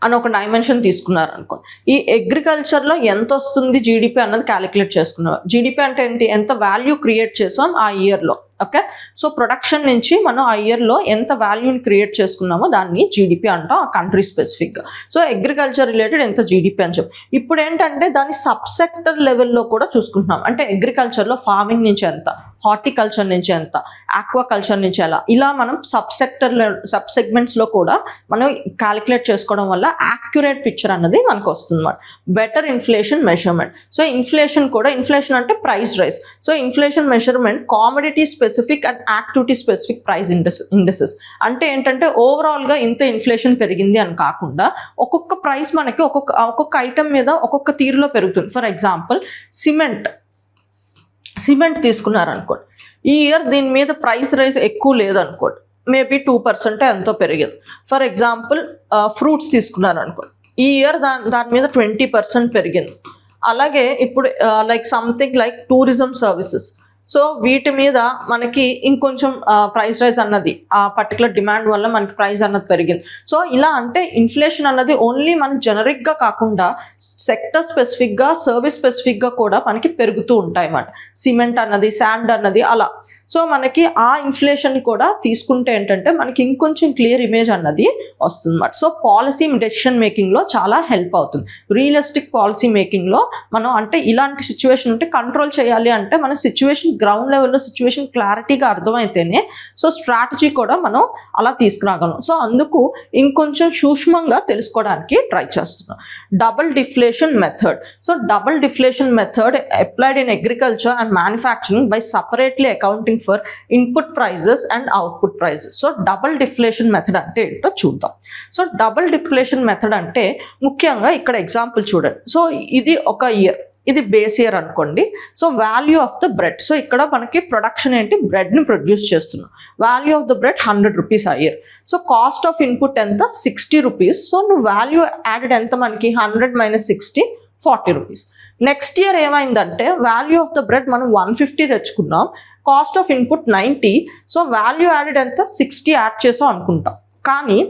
Speaker 1: అని ఒక డైమెన్షన్ తీసుకున్నారు అనుకో, ఈ అగ్రికల్చర్లో ఎంత వస్తుంది జీడిపి అన్నది క్యాలిక్యులేట్ చేసుకున్నారు. జీడిపి అంటే ఏంటి, ఎంత వాల్యూ క్రియేట్ చేసాం ఆ ఇయర్లో. ఓకే, సో ప్రొడక్షన్ నుంచి మనం ఆ ఇయర్లో ఎంత వాల్యూని క్రియేట్ చేసుకున్నామో దాన్ని జీడిపి అంటాం, ఆ కంట్రీ స్పెసిఫిక్గా. సో అగ్రికల్చర్ రిలేటెడ్ ఎంత జీడిపి అని చెప్పి, ఇప్పుడు ఏంటంటే దాన్ని సబ్ సెక్టర్ లెవెల్లో కూడా చూసుకుంటున్నాం. అంటే అగ్రికల్చర్లో ఫార్మింగ్ నుంచి ఎంత, హార్టికల్చర్ నుంచి ఎంత, ఆక్వాకల్చర్ నుంచి ఎలా, ఇలా మనం సబ్ సెగ్మెంట్స్లో కూడా మనం క్యాలిక్యులేట్ చేసుకోవడం వల్ల యాక్యురేట్ పిక్చర్ అన్నది మనకు వస్తుంది అన్నమాట. Better inflation measurement. So inflation కూడా, ఇన్ఫ్లేషన్ అంటే price rise. So inflation measurement commodity specific and activity specific price indices. అంటే ఏంటంటే ఓవరాల్గా ఇంత ఇన్ఫ్లేషన్ పెరిగింది అని కాకుండా ఒక్కొక్క ప్రైస్ మనకి ఒక్కొక్క ఐటమ్ మీద ఒక్కొక్క తీరులో పెరుగుతుంది. ఫర్ ఎగ్జాంపుల్ సిమెంట్ తీసుకున్నారనుకోండి, ఈ ఇయర్ దీని మీద ప్రైస్ రైజ్ ఎక్కువ లేదనుకోండి, మేబీ 2% ఎంతో పెరిగింది. ఫర్ ఎగ్జాంపుల్ ఫ్రూట్స్ తీసుకున్నారనుకోండి, ఈ ఇయర్ దాని మీద 20% పెరిగింది. అలాగే ఇప్పుడు like something like tourism services, so వీటి మీద మనకి ఇంకొంచెం ప్రైస్ రైజ్ అన్నది, ఆ పర్టికులర్ డిమాండ్ వల్ల మనకి ప్రైస్ అన్నది పెరిగింది. సో ఇలా అంటే ఇన్ఫ్లేషన్ అన్నది ఓన్లీ మన జనరిక్గా కాకుండా సెక్టర్ స్పెసిఫిక్గా, సర్వీస్ స్పెసిఫిక్గా కూడా మనకి పెరుగుతూ ఉంటాయి అన్నమాట. సిమెంట్ అన్నది, శాండ్ అన్నది అలా. సో మనకి ఆ ఇన్ఫ్లేషన్ కూడా తీసుకుంటే ఏంటంటే మనకి ఇంకొంచెం క్లియర్ ఇమేజ్ అన్నది వస్తుంది అన్నమాట. సో పాలసీ డెసిషన్ మేకింగ్లో చాలా హెల్ప్ అవుతుంది. రియలిస్టిక్ పాలసీ మేకింగ్లో మనం అంటే ఇలాంటి సిచ్యువేషన్ ఉంటే కంట్రోల్ చేయాలి అంటే మన సిచ్యువేషన్ గ్రౌండ్ లెవెల్లో సిచ్యువేషన్ క్లారిటీగా అర్థమైతేనే సో స్ట్రాటజీ కూడా మనం అలా తీసుకురాగలం. సో అందుకు ఇంకొంచెం సూక్ష్మంగా తెలుసుకోవడానికి ట్రై చేస్తున్నాం. Double deflation method. So double deflation method applied in agriculture and manufacturing by separately accounting for input prices and output prices. So double deflation method అంటే ఏంటో చూద్దాం. సో డబుల్ డిఫ్లేషన్ మెథడ్ అంటే ముఖ్యంగా ఇక్కడ ఎగ్జాంపుల్ చూడండి. So ఇది ఒక year, ఇది బేస్ ఇయర్ అనుకోండి. So value of the bread, so ఇక్కడ మనకి ప్రొడక్షన్ ఏంటి, బ్రెడ్ని ప్రొడ్యూస్ చేస్తున్నాం. Value of the bread 100 rupees ఆ year. So cost of input ఎంత, 60 రూపీస్. సో నువ్వు వాల్యూ యాడెడ్ ఎంత మనకి 100 - 60 40 రూపీస్. నెక్స్ట్ ఇయర్ ఏమైందంటే వాల్యూ ఆఫ్ ద బ్రెడ్ మనం 150 తెచ్చుకున్నాం, cost of input 90. So value added ఎంత 60 యాడ్ చేసాం అనుకుంటాం. కానీ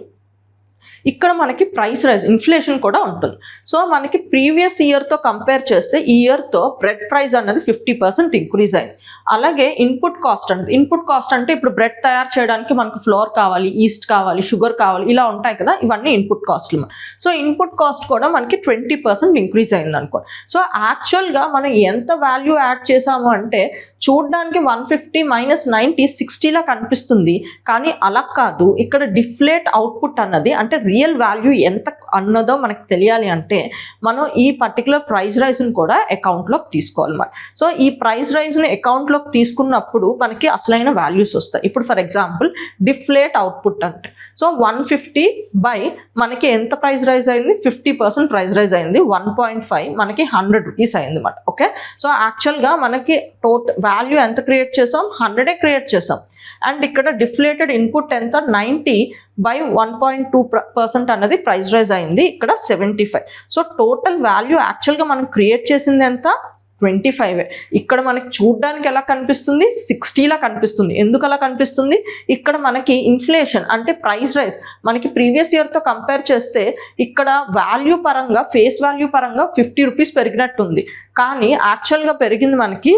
Speaker 1: ఇక్కడ మనకి ప్రైస్ రైజ్ ఇన్ఫ్లేషన్ కూడా ఉంటుంది. సో మనకి ప్రీవియస్ ఇయర్తో కంపేర్ చేస్తే ఈ ఇయర్తో బ్రెడ్ ప్రైస్ అన్నది 50% ఇంక్రీజ్ అయింది. అలాగే ఇన్పుట్ కాస్ట్ అనేది, ఇన్పుట్ కాస్ట్ అంటే ఇప్పుడు బ్రెడ్ తయారు చేయడానికి మనకు ఫ్లోర్ కావాలి, ఈస్ట్ కావాలి, షుగర్ కావాలి, ఇలా ఉంటాయి కదా, ఇవన్నీ ఇన్పుట్ కాస్ట్లు. సో ఇన్పుట్ కాస్ట్ కూడా మనకి 20% ఇంక్రీజ్ అయింది అనుకోండి. సో యాక్చువల్గా మనం ఎంత వాల్యూ యాడ్ చేసాము అంటే చూడడానికి 150 - 90 60లా కనిపిస్తుంది. కానీ అలా కాదు, ఇక్కడ డిఫ్లేట్ అవుట్పుట్ అన్నది అంటే రియల్ వాల్యూ ఎంత అన్నదో మనకు తెలియాలి అంటే మనం ఈ పర్టికులర్ ప్రైస్ రైజ్ని కూడా అకౌంట్లోకి తీసుకోవాలన్నమాట. సో ఈ ప్రైస్ రైజ్ని అకౌంట్లోకి తీసుకున్నప్పుడు మనకి అసలైన వాల్యూస్ వస్తాయి. ఇప్పుడు ఫర్ ఎగ్జాంపుల్ డిఫ్లేట్ అవుట్పుట్ అంటే సో 150 బై మనకి ఎంత ప్రైస్ రైజ్ అయింది, 50% ప్రైస్ రైజ్ అయింది, 1.5 మనకి 100 రూపీస్ అయింది అన్నమాట. ఓకే, సో యాక్చువల్గా మనకి టోటల్ వాల్యూ ఎంత క్రియేట్ చేసాం, 100 క్రియేట్ చేసాం. అండ్ ఇక్కడ డిఫ్లేటెడ్ ఇన్పుట్ ఎంత 90 బై 1.2% అన్నది ప్రైస్ రైజ్ అయింది, ఇక్కడ 75. సో టోటల్ వాల్యూ యాక్చువల్గా మనం క్రియేట్ చేసింది ఎంత 25. ఇక్కడ మనకి చూడడానికి ఎలా కనిపిస్తుంది 60లా కనిపిస్తుంది. ఎందుకు అలా కనిపిస్తుంది, ఇక్కడ మనకి ఇన్ఫ్లేషన్ అంటే ప్రైస్ రైజ్ మనకి ప్రీవియస్ ఇయర్తో కంపేర్ చేస్తే ఇక్కడ వాల్యూ పరంగా ఫేస్ వాల్యూ పరంగా 50 రూపీస్ పెరిగినట్టుంది. కానీ యాక్చువల్గా పెరిగింది మనకి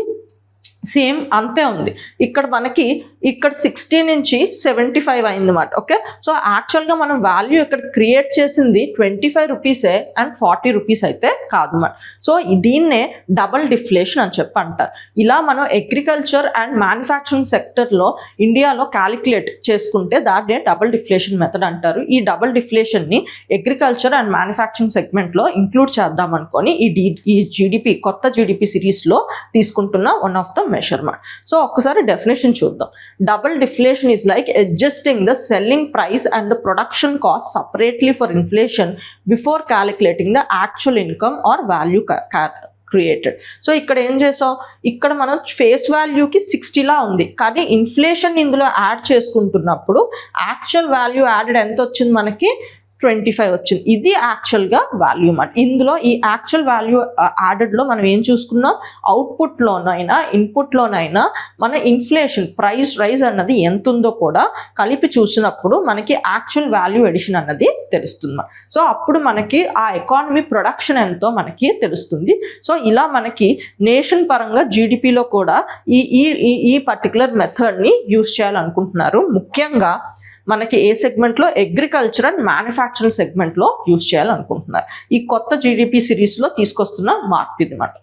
Speaker 1: సేమ్ అంతే ఉంది. ఇక్కడ మనకి ఇక్కడ 60 నుంచి 75 అయిందన్నమాట. ఓకే, సో యాక్చువల్గా మనం వాల్యూ ఇక్కడ క్రియేట్ చేసింది 25 రూపీసే అండ్ 40 రూపీస్ అయితే కాదన్నమాట. సో దీన్నే డబల్ డిఫ్లేషన్ అని చెప్పి అంటారు. ఇలా మనం అగ్రికల్చర్ అండ్ మ్యానుఫ్యాక్చరింగ్ సెక్టర్లో ఇండియాలో క్యాలిక్యులేట్ చేసుకుంటే దాన్నే డబల్ డిఫ్లేషన్ మెథడ్ అంటారు. ఈ డబల్ డిఫ్లేషన్ని అగ్రికల్చర్ అండ్ మ్యానుఫ్యాక్చరింగ్ సెగ్మెంట్లో ఇంక్లూడ్ చేద్దాం అనుకొని ఈ జీడిపి కొత్త జీడిపి సిరీస్లో తీసుకుంటున్న one of the measurement. So ఒక్కసారి డెఫినేషన్ చూద్దాం. Double deflation is like adjusting the selling price and the production cost separately for inflation before calculating the actual income or value created. So ఇక్కడ ఏం చేసాం, ఇక్కడ మనం face వాల్యూకి 60లా ఉంది, కానీ inflation ఇందులో యాడ్ చేసుకుంటున్నప్పుడు యాక్చువల్ వాల్యూ యాడెడ్ ఎంత వచ్చింది మనకి 25 వచ్చింది. ఇది యాక్చువల్గా వాల్యూ మాట. ఇందులో ఈ యాక్చువల్ వాల్యూ యాడెడ్లో మనం ఏం చూసుకున్నాం, అవుట్పుట్లోనైనా ఇన్పుట్లోనైనా మన ఇన్ఫ్లేషన్ ప్రైస్ రైజ్ అన్నది ఎంత ఉందో కూడా కలిపి చూసినప్పుడు మనకి యాక్చువల్ వాల్యూ ఎడిషన్ అన్నది తెలుస్తుంది. సో అప్పుడు మనకి ఆ ఎకానమీ ప్రొడక్షన్ ఎంతో మనకి తెలుస్తుంది. సో ఇలా మనకి నేషన్ పరంగా జీడిపిలో కూడా ఈ పర్టికులర్ మెథడ్ని యూజ్ చేయాలనుకుంటున్నారు. ముఖ్యంగా మనకి ఏ సెగ్మెంట్లో, అగ్రికల్చర్ అండ్ మ్యానుఫ్యాక్చరింగ్ సెగ్మెంట్లో యూజ్ చేయాలనుకుంటున్నారు. ఈ కొత్త జీడిపి సిరీస్లో తీసుకొస్తున్న మార్పు ఇది మాట.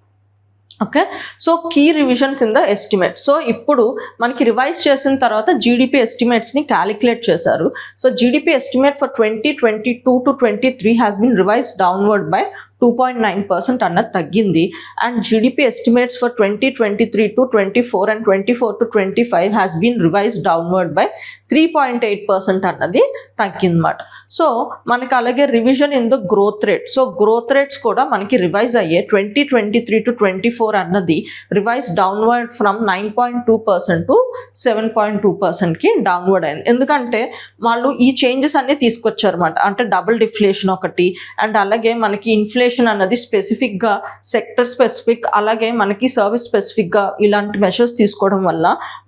Speaker 1: Okay, so key revisions in the estimate. So ఇప్పుడు మనకి రివైజ్ చేసిన తర్వాత జీడిపి ఎస్టిమేట్స్ని క్యాలిక్యులేట్ చేశారు. So GDP estimate for 2022 to 23 has been revise downward by 2.9% అన్నది తగ్గింది. And GDP estimates for 2023 to 24 and 24 to 25 has been revise downward by 3.8% అన్నది తగ్గిందన్నమాట. సో మనకి అలాగే revision in the growth rate. So growth rates కూడా మనకి revise అయ్యే 2023 to 24 అన్నది రివైజ్ డౌన్వర్డ్ ఫ్రమ్ 9.2% to 7.2%కి డౌన్వర్డ్ అయింది. ఎందుకంటే వాళ్ళు ఈ చేంజెస్ అన్నీ తీసుకొచ్చారన్నమాట. అంటే డబుల్ డిఫ్లేషన్ ఒకటి, అండ్ అలాగే మనకి ఇన్ఫ్లేషన్ అన్నది స్పెసిఫిక్గా సెక్టర్ స్పెసిఫిక్, అలాగే మనకి సర్వీస్ స్పెసిఫిక్గా ఇలాంటి మెషర్స్ తీసుకోవడం వల్ల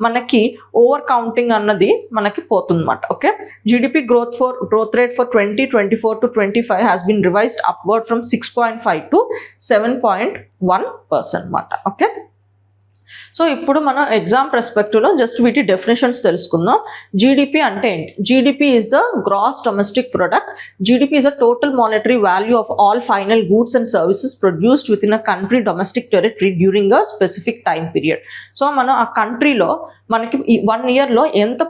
Speaker 1: మనకి ఓవర్ కౌంటింగ్ అన్నది మనకి పోతుందన్నమాట. Okay, GDP growth rate for 2024 to 25 has been revised upward from 6.5 to 7.1% అన్నమాట. ఓకే, సో ఇప్పుడు మనం ఎగ్జామ్ పర్స్పెక్టివ్లో జస్ట్ వీటి డెఫినేషన్స్ తెలుసుకుందాం. జీడిపి అంటే ఏంటి? GDP is the gross domestic product. GDP is a total monetary value of all final goods and services produced within a country domestic territory during a specific time period. So మనం ఆ కంట్రీలో మనకి ఈ 1 yearలో ఎంత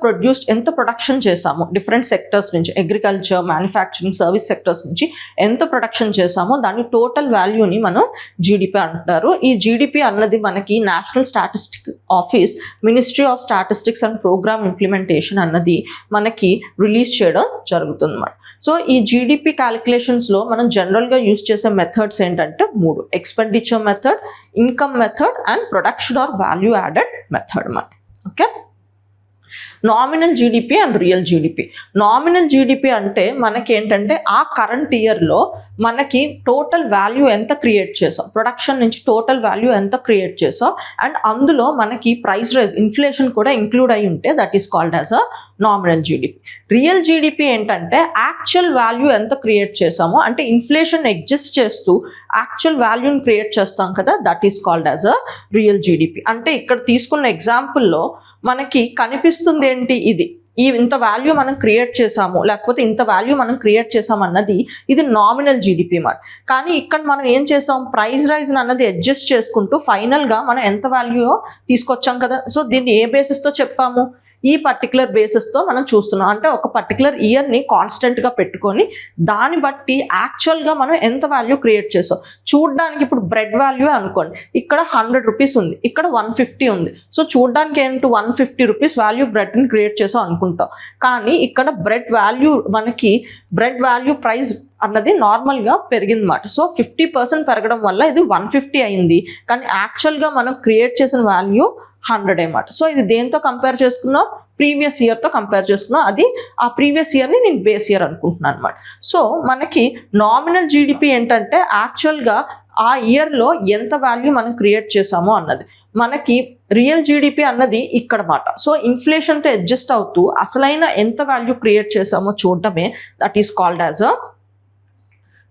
Speaker 1: production చేసామో different sectors నుంచి, agriculture, manufacturing, service sectors నుంచి ఎంత ప్రొడక్షన్ చేసామో దాని టోటల్ వాల్యూని మనం జీడిపి అంటారు. ఈ జీడిపి అన్నది మనకి national statistic office, ministry of statistics and programme implementation అన్నది మనకి రిలీజ్ చేయడం జరుగుతుంది అన్నమాట. సో ఈ జీడిపి క్యాలిక్యులేషన్స్లో మనం జనరల్గా యూజ్ చేసే మెథడ్స్ ఏంటంటే 3: expenditure method, income method and production or value added method అన్నమాట. Okay, nominal GDP and real GDP. Nominal GDP అంటే మనకి ఏంటంటే ఆ కరెంట్ ఇయర్లో మనకి టోటల్ వాల్యూ ఎంత క్రియేట్ చేసాం, ప్రొడక్షన్ నుంచి టోటల్ వాల్యూ ఎంత క్రియేట్ చేసాం, అండ్ అందులో మనకి ప్రైస్ రైజ్, ఇన్ఫ్లేషన్ కూడా ఇంక్లూడ్ అయి ఉంటే that is called as a nominal GDP. Real GDP ఏంటంటే యాక్చువల్ వాల్యూ ఎంత క్రియేట్ చేసామో, అంటే ఇన్ఫ్లేషన్ అడ్జస్ట్ చేస్తూ యాక్చువల్ వాల్యూని క్రియేట్ చేస్తాం కదా, that is called as a real GDP. అంటే ఇక్కడ తీసుకున్న ఎగ్జాంపుల్లో మనకి కనిపిస్తుంది ఏంటి, ఇంత వాల్యూ మనం క్రియేట్ చేసాము, లేకపోతే ఇంత వాల్యూ మనం క్రియేట్ చేసాం అన్నది ఇది నామినల్ జీడిపి మాట. కానీ ఇక్కడ మనం ఏం చేసాం, ప్రైస్ రైజ్ అన్నది అడ్జస్ట్ చేసుకుంటూ ఫైనల్గా మనం ఎంత వాల్యూ తీసుకొచ్చాం కదా. సో దీన్ని ఏ బేసిస్తో చెప్పాము, ఈ పర్టికులర్ బేసిస్తో మనం చూస్తున్నాం. అంటే ఒక పర్టికులర్ ఇయర్ని కాన్స్టెంట్గా పెట్టుకొని దాన్ని బట్టి యాక్చువల్గా మనం ఎంత వాల్యూ క్రియేట్ చేసాం చూడడానికి. ఇప్పుడు బ్రెడ్ వాల్యూ అనుకోండి, ఇక్కడ 100 రూపీస్ ఉంది, ఇక్కడ 150 ఉంది. సో చూడడానికి ఏంటి 150 రూపీస్ వాల్యూ బ్రెడ్ని క్రియేట్ చేసాం అనుకుంటాం. కానీ ఇక్కడ బ్రెడ్ వాల్యూ ప్రైస్ అన్నది నార్మల్గా పెరిగిందన్నమాట. సో 50% పెరగడం వల్ల ఇది 150 అయింది. కానీ యాక్చువల్గా మనం క్రియేట్ చేసిన వాల్యూ 100 అన్నమాట. సో ఇది దేంతో కంపేర్ చేసుకున్నాం, ప్రీవియస్ ఇయర్తో కంపేర్ చేసుకున్నాం. అది ఆ ప్రీవియస్ ఇయర్ని నేను బేస్ ఇయర్ అనుకుంటున్నాను అనమాట. సో మనకి నామినల్ జీడిపి ఏంటంటే యాక్చువల్గా ఆ ఇయర్లో ఎంత వాల్యూ మనం క్రియేట్ చేసామో అన్నది. మనకి రియల్ జీడిపి అన్నది ఇక్కడ మాట. సో ఇన్ఫ్లేషన్తో అడ్జస్ట్ అవుతూ అసలైన ఎంత వాల్యూ క్రియేట్ చేసామో చూడటమే that is called as a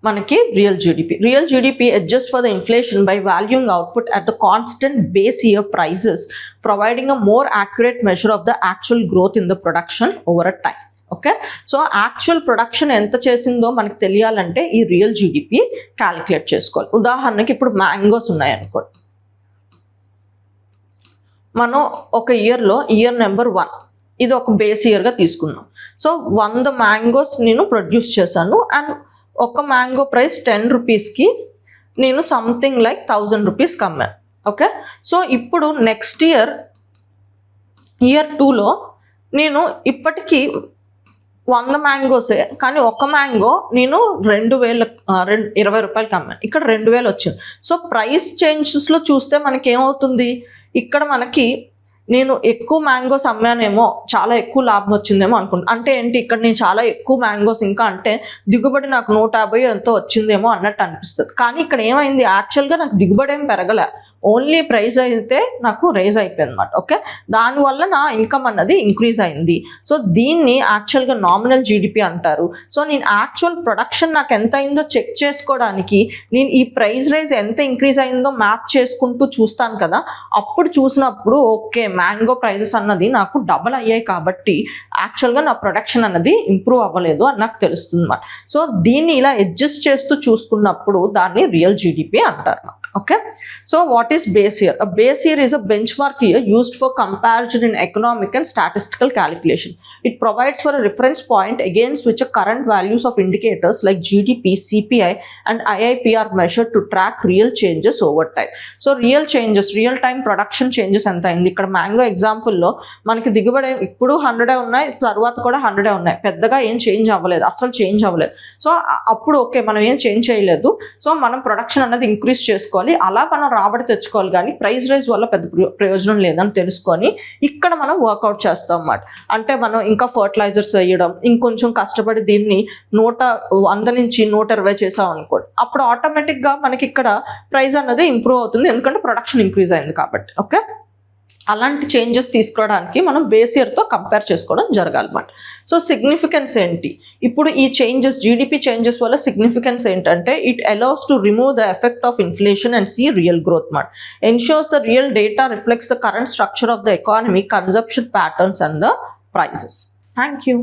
Speaker 1: మనకి real GDP. Real GDP adjust for the inflation by valuing output at the constant base year prices, providing a more accurate measure of the actual growth in the production over a time. Okay, so actual production ఎంత చేసిందో మనకు తెలియాలంటే ఈ real GDP calculate చేసుకోవాలి. ఉదాహరణకి ఇప్పుడు mangoes ఉన్నాయనుకోండి, మనం ఒక ఇయర్ నెంబర్ 1 ఇది ఒక బేస్ ఇయర్గా తీసుకున్నాం. సో 100 మ్యాంగోస్ నేను ప్రొడ్యూస్ చేశాను అండ్ ఒక మ్యాంగో ప్రైస్ 10 రూపీస్కి నేను సంథింగ్ లైక్ 1000 రూపీస్కి అమ్మాను. ఓకే, సో ఇప్పుడు నెక్స్ట్ ఇయర్ 2లో నేను ఇప్పటికీ 100 మ్యాంగోసే, కానీ ఒక మ్యాంగో నేను 20 రూపాయలకి అమ్మాను, ఇక్కడ 2000 వచ్చింది. సో ప్రైస్ చేంజెస్లో చూస్తే మనకి ఏమవుతుంది, ఇక్కడ మనకి నేను ఎక్కువ మ్యాంగోస్ అమ్మానేమో, చాలా ఎక్కువ లాభం వచ్చిందేమో అనుకుంటా. అంటే ఏంటి, ఇక్కడ నేను చాలా ఎక్కువ మ్యాంగోస్ ఇంకా అంటే దిగుబడి నాకు 150 ఎంతో వచ్చిందేమో అన్నట్టు అనిపిస్తుంది. కానీ ఇక్కడ ఏమైంది, యాక్చువల్గా నాకు దిగుబడి ఏం పెరగలే, ఓన్లీ ప్రైస్ అయితే నాకు రైజ్ అయిపోయింది అనమాట. ఓకే, దానివల్ల నా ఇన్కమ్ అన్నది ఇంక్రీజ్ అయింది. సో దీన్ని యాక్చువల్గా నామినల్ జీడిపి అంటారు. సో నేను యాక్చువల్ ప్రొడక్షన్ నాకు ఎంత అయిందో చెక్ చేసుకోవడానికి నేను ఈ ప్రైస్ రైజ్ ఎంత ఇంక్రీజ్ అయిందో మ్యాప్ చేసుకుంటూ చూస్తాను కదా. అప్పుడు చూసినప్పుడు ఓకే, మ్యాంగో ప్రైజెస్ అన్నది నాకు డబల్ అయ్యాయి కాబట్టి యాక్చువల్గా నా ప్రొడక్షన్ అన్నది ఇంప్రూవ్ అవ్వలేదు అని నాకు తెలుస్తుంది అన్నమాట. సో దీన్ని ఇలా అడ్జస్ట్ చేస్తూ చూసుకున్నప్పుడు దాన్ని రియల్ జీడిపి అంటారు. Okay, so what is base year? A base year is a benchmark year used for comparison in economic and statistical calculation. It provides for a reference point against which a current values of indicators like GDP, CPI and IIP are measured to track real changes over time. So real changes, real time production changes ఎంత అయింది. ఇక్కడ mango ఎగ్జాంపుల్లో మనకి దిగుబడి ఇప్పుడు 100 ఉన్నాయి, తర్వాత కూడా 100 ఉన్నాయి, పెద్దగా ఏం చేంజ్ అవ్వలేదు, అసలు చేంజ్ అవ్వలేదు. సో అప్పుడు ఓకే, మనం ఏం చేంజ్ చేయలేదు, సో మనం ప్రొడక్షన్ అనేది ఇంక్రీజ్ చేసుకోవాలి, అలా మనం రాబడి తెచ్చుకోవాలి. కానీ ప్రైస్ రైజ్ వల్ల పెద్ద ప్రయోజనం లేదని తెలుసుకొని ఇక్కడ మనం వర్కౌట్ చేస్తాం అన్నమాట. అంటే మనం ఇంకా ఫర్టిలైజర్స్ వేయడం, ఇంకొంచెం కష్టపడి దీన్ని 100 నుంచి 120 చేసాం అనుకోండి, అప్పుడు ఆటోమేటిక్గా మనకి ఇక్కడ ప్రైస్ అన్నది ఇంప్రూవ్ అవుతుంది, ఎందుకంటే ప్రొడక్షన్ ఇంక్రీజ్ అయింది కాబట్టి. ఓకే, అలాంటి చేంజెస్ తీసుకురావడానికి మనం బేస్ ఇయర్తో కంపేర్ చేసుకోవడం జరగాలన్నమాట. సో సిగ్నిఫికెన్స్ ఏంటి, ఇప్పుడు ఈ చేంజెస్ జీడిపి చేంజెస్ వల్ల సిగ్నిఫికెన్స్ ఏంటంటే it allows to remove the effect of inflation and see real growth మాట. Ensures the real data reflects the current structure of the economy, consumption patterns and the prices. Thank you.